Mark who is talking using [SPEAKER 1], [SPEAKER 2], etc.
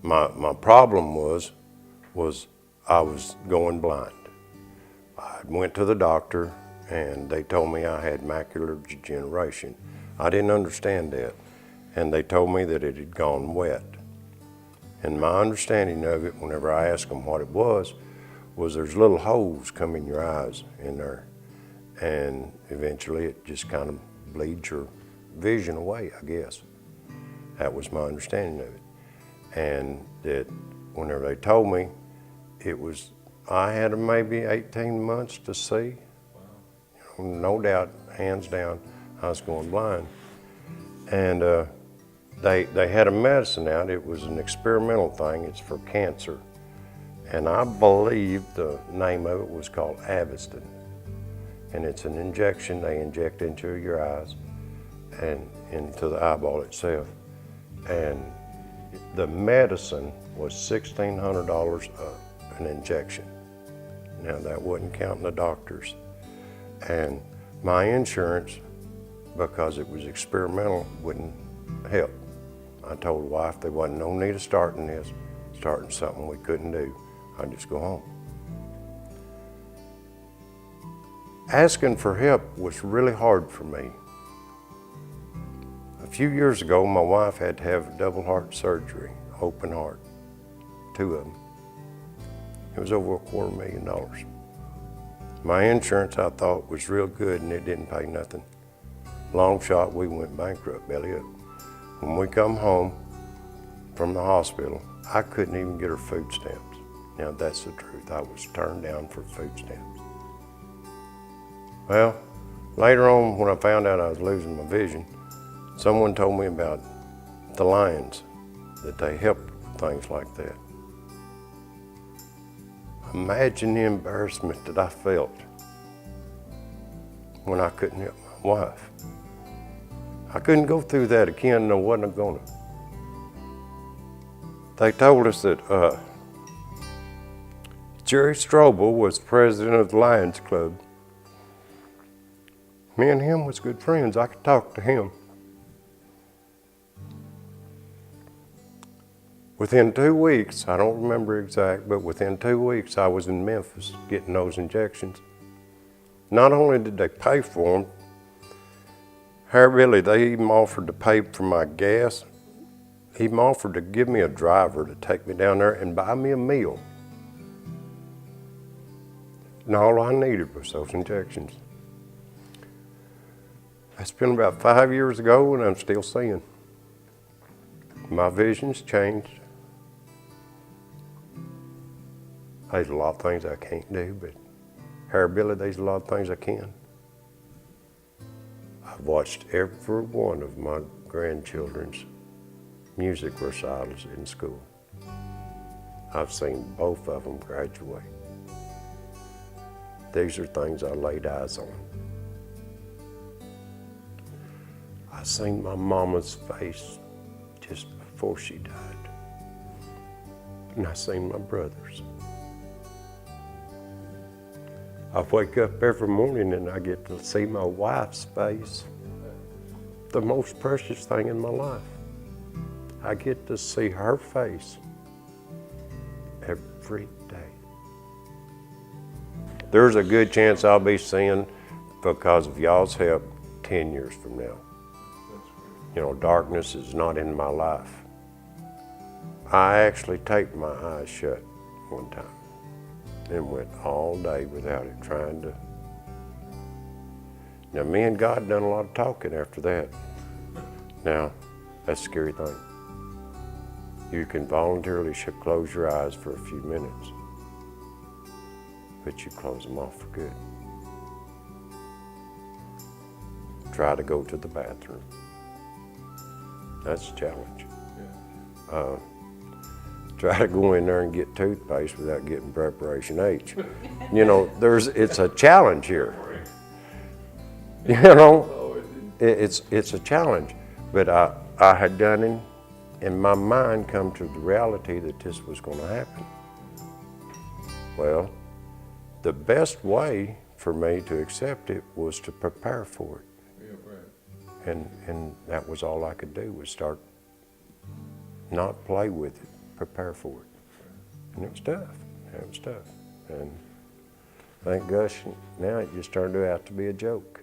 [SPEAKER 1] My problem was I was going blind. I went to the doctor and they told me I had macular degeneration. I didn't understand that. And they told me that it had gone wet. And my understanding of it, whenever I asked them what it was there's little holes come in your eyes in there. And eventually it just kind of bleeds your vision away, I guess. That was my understanding of it. And that whenever they told me, I had maybe 18 months to see. You know, no doubt, hands down, I was going blind. And they had a medicine out. It was an experimental thing. It's for cancer. And I believe the name of it was called Avastin. And it's an injection they inject into your eyes and into the eyeball itself. And the medicine was $1,600 an injection. Now that wasn't counting the doctors. And my insurance, because it was experimental, wouldn't help. I told the wife there wasn't no need of starting something we couldn't do. I'd just go home. Asking for help was really hard for me. A few years ago, my wife had to have double heart surgery, open heart, 2 of them. It was over $250,000. My insurance, I thought, was real good and it didn't pay nothing. Long shot, we went bankrupt, belly up. When we come home from the hospital, I couldn't even get her food stamps. Now that's the truth, I was turned down for food stamps. Well, later on when I found out I was losing my vision, someone told me about the Lions, that they help with things like that. Imagine the embarrassment that I felt when I couldn't help my wife. I couldn't go through that again, and I wasn't gonna. They told us that Jerry Strobel was president of the Lions Club. Me and him was good friends. I could talk to him. Within 2 weeks, I don't remember exact, but within 2 weeks, I was in Memphis getting those injections. Not only did they pay for them, Billy, they even offered to pay for my gas. He even offered to give me a driver to take me down there and buy me a meal. And all I needed was those injections. That's been about 5 years ago and I'm still seeing. My vision's changed. There's a lot of things I can't do, but Billy, there's a lot of things I can. I've watched every one of my grandchildren's music recitals in school. I've seen both of them graduate. These are things I laid eyes on. I seen my mama's face just before she died. And I seen my brothers. I wake up every morning and I get to see my wife's face, the most precious thing in my life. I get to see her face every day. There's a good chance I'll be seeing, because of y'all's help, 10 years from now. You know, darkness is not in my life. I actually taped my eyes shut one time and went all day without it, trying to. Now, me and God done a lot of talking after that. Now, that's a scary thing. You can voluntarily close your eyes for a few minutes, but you close them off for good. Try to go to the bathroom. That's a challenge. Try to go in there and get toothpaste without getting preparation H. You know, it's a challenge here. You know, it's a challenge. But I had done it, in my mind come to the reality that this was going to happen. Well, the best way for me to accept it was to prepare for it. And that was all I could do, was start, not play with it, prepare for it. And it was tough. It was tough. And thank gosh, now it just turned out to be a joke.